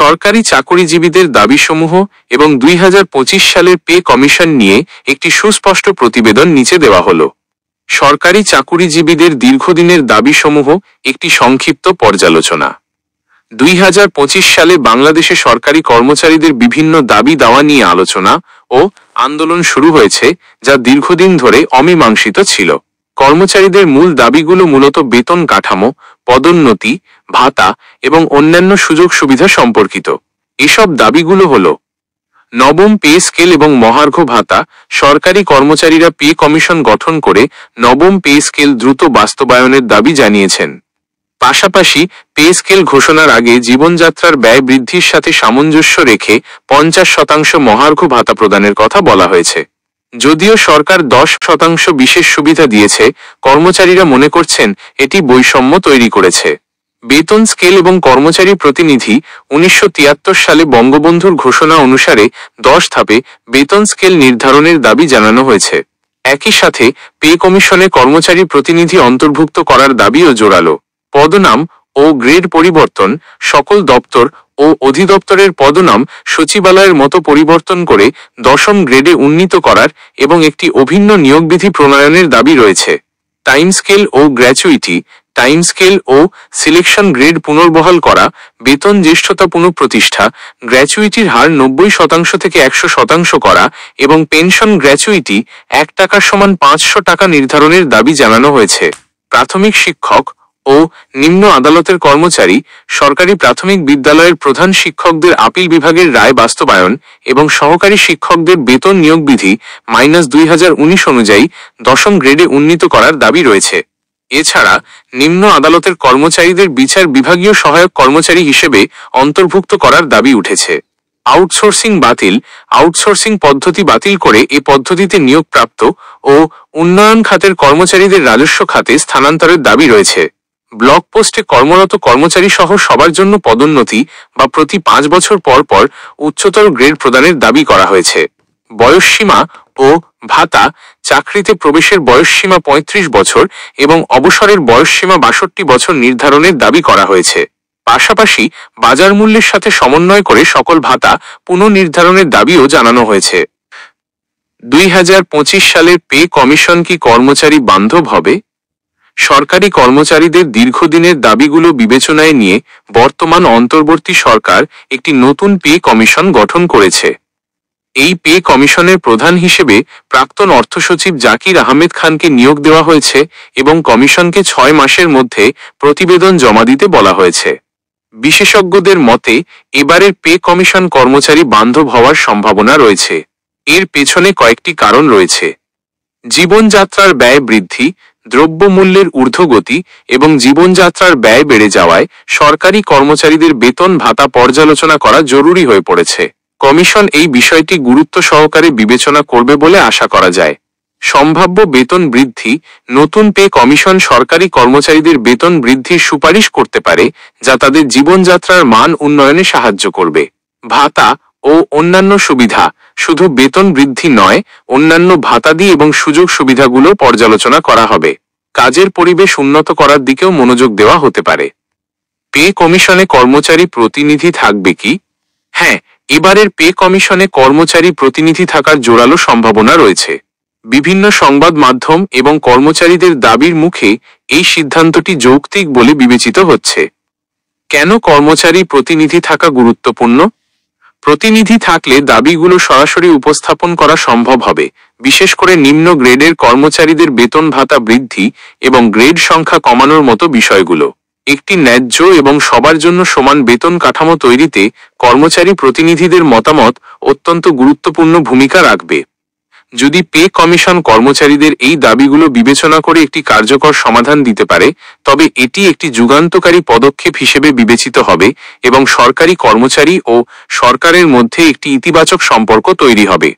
সরকারি চাকরিজীবীদের দাবিসমূহ এবং 2025 সালের পে কমিশন নিয়ে একটি সুস্পষ্ট প্রতিবেদন নিচে দেওয়া হলো। সরকারি চাকরিজীবীদের দীর্ঘদিনের দাবিসমূহ একটি সংক্ষিপ্ত পর্যালোচনা। 2025 সালে বাংলাদেশে সরকারি কর্মচারীদের বিভিন্ন দাবি দাওয়া নিয়ে আলোচনা ও আন্দোলন শুরু হয়েছে, যা দীর্ঘদিন ধরে অমীমাংসিত ছিল। কর্মচারীদের মূল দাবিগুলো মূলত বেতন কাঠামো, পদোন্নতি, ভাতা এবং অন্যান্য সুযোগ সুবিধা সম্পর্কিত। এসব দাবিগুলো হলো: নবম পে স্কেল এবং মহার্ঘ ভাতা। সরকারি কর্মচারীরা পে কমিশন গঠন করে নবম পে স্কেল দ্রুত বাস্তবায়নের দাবি জানিয়েছেন। পাশাপাশি পে স্কেল ঘোষণার আগে জীবনযাত্রার ব্যয় বৃদ্ধির সাথে সামঞ্জস্য রেখে 50% মহার্ঘ ভাতা প্রদানের কথা বলা হয়েছে। যদিও সরকার 10% বিশেষ সুবিধা দিয়েছে, কর্মচারীরা মনে করছেন এটি বৈষম্য তৈরি করেছে। বেতন স্কেল এবং কর্মচারী প্রতিনিধি। 1973 সালে বঙ্গবন্ধুর ঘোষণা অনুসারে 10 ধাপে বেতন স্কেল নির্ধারণের দাবি জানানো হয়েছে। একই সাথে পে কমিশনে কর্মচারী প্রতিনিধি অন্তর্ভুক্ত করার দাবিও জোরালো। পদনাম ও গ্রেড পরিবর্তন। সকল দপ্তর ও অধিদপ্তরের পদনাম সচিবালয়ের মতো পরিবর্তন করে 10ম গ্রেডে উন্নীত করার এবং একটি অভিন্ন নিয়োগবিধি প্রণয়নের দাবি রয়েছে। টাইম স্কেল ও গ্র্যাচুইটি। টাইম স্কেল ও সিলেকশন গ্রেড পুনর্বহাল করা, বেতন জ্যেষ্ঠতা পুনঃপ্রতিষ্ঠা, গ্র্যাচুইটির হার 90% থেকে 100% করা এবং পেনশন গ্র্যাচুইটি 1 টাকার সমান 500 টাকা নির্ধারণের দাবি জানানো হয়েছে। প্রাথমিক শিক্ষক ও নিম্ন আদালতের কর্মচারী। সরকারি প্রাথমিক বিদ্যালয়ের প্রধান শিক্ষকদের আপিল বিভাগের রায় বাস্তবায়ন এবং সহকারী শিক্ষকদের বেতন নিয়োগ বিধি -2019 অনুযায়ী 10ম গ্রেডে উন্নীত করার দাবি রয়েছে। এছাড়া নিম্ন আদালতের কর্মচারীদের বিচার বিভাগীয় সহায়ক কর্মচারী হিসেবে অন্তর্ভুক্ত করার দাবি উঠেছে। আউটসোর্সিং বাতিল। আউটসোর্সিং পদ্ধতি বাতিল করে এ পদ্ধতিতে নিয়োগপ্রাপ্ত ও উন্নয়ন খাতের কর্মচারীদের রাজস্ব খাতে স্থানান্তরের দাবি রয়েছে। ব্লক পোস্টে কর্মরত কর্মচারী সহ সবার জন্য পদোন্নতি বা প্রতি 5 বছর পর পর উচ্চতর গ্রেড প্রদানের দাবি করা হয়েছে। বয়সসীমা ও ভাতা। চাকরিতে প্রবেশের বয়সসীমা 35 বছর এবং অবসরের বয়সসীমা 62 বছর নির্ধারণের দাবি করা হয়েছে। পাশাপাশি বাজার মূল্যের সাথে সমন্বয় করে সকল ভাতা পুনর্নির্ধারণের দাবিও জানানো হয়েছে। 2025 সালের পে কমিশন কি কর্মচারী বান্ধব হবে? সরকারি কর্মচারীদের দীর্ঘদিনের দাবিগুলো বিবেচনায় নিয়ে বর্তমান অন্তর্বর্তী সরকার একটি নতুন পে কমিশন গঠন করেছে। এই পে কমিশনের প্রধান হিসেবে প্রাক্তন অর্থসচিব জাকির আহমেদ খানকে নিয়োগ দেওয়া হয়েছে এবং কমিশনকে 6 মাসের মধ্যে প্রতিবেদন জমা দিতে বলা হয়েছে। বিশেষজ্ঞদের মতে এবারের পে কমিশন কর্মচারী বান্ধব হওয়ার সম্ভাবনা রয়েছে। এর পেছনে কয়েকটি কারণ রয়েছে। জীবনযাত্রার ব্যয় বৃদ্ধি, দ্রব্যমূল্যের ঊর্ধ্বগতি এবং জীবনযাত্রার ব্যয় বেড়ে যাওয়ায় সরকারি কর্মচারীদের বেতন ভাতা পর্যালোচনা করা জরুরি হয়ে পড়েছে। কমিশন এই বিষয়টি গুরুত্ব সহকারে বিবেচনা করবে বলে আশা করা যায়। সম্ভাব্য বেতন বৃদ্ধি। নতুন পে কমিশন সরকারি কর্মচারীদের বেতন বৃদ্ধির সুপারিশ করতে পারে, যা তাদের জীবনযাত্রার মান উন্নয়নে সাহায্য করবে। ভাতা ও অন্যান্য সুবিধা। শুধু বেতন বৃদ্ধি নয়, অন্যান্য ভাতাদি এবং সুযোগ সুবিধাগুলো পর্যালোচনা করা হবে। কাজের পরিবেশ উন্নত করার দিকেও মনোযোগ দেওয়া হতে পারে। পে কমিশনে কর্মচারী প্রতিনিধি থাকবে কি? হ্যাঁ, এবারের পে কমিশনে কর্মচারী প্রতিনিধি থাকার জোরালো সম্ভাবনা রয়েছে। বিভিন্ন সংবাদ মাধ্যম এবং কর্মচারীদের দাবির মুখে এই সিদ্ধান্তটি যৌক্তিক বলে বিবেচিত হচ্ছে। কেন কর্মচারী প্রতিনিধি থাকা গুরুত্বপূর্ণ? প্রতিনিধি থাকলে দাবিগুলো সরাসরি উপস্থাপন করা সম্ভব হবে, বিশেষ করে নিম্ন গ্রেডের কর্মচারীদের বেতন ভাতা বৃদ্ধি এবং গ্রেড সংখ্যা কমানোর মতো বিষয়গুলো। একটি ন্যায্য এবং সবার জন্য সমান বেতন কাঠামো তৈরিতে কর্মচারী প্রতিনিধিদের মতামত অত্যন্ত গুরুত্বপূর্ণ ভূমিকা রাখবে। যদি পে কমিশন কর্মচারীদের এই দাবিগুলো বিবেচনা করে একটি কার্যকর সমাধান দিতে পারে, তবে এটি একটি যুগান্তকারী পদক্ষেপ হিসেবে বিবেচিত হবে এবং সরকারি কর্মচারী ও সরকারের মধ্যে একটি ইতিবাচক সম্পর্ক তৈরি হবে।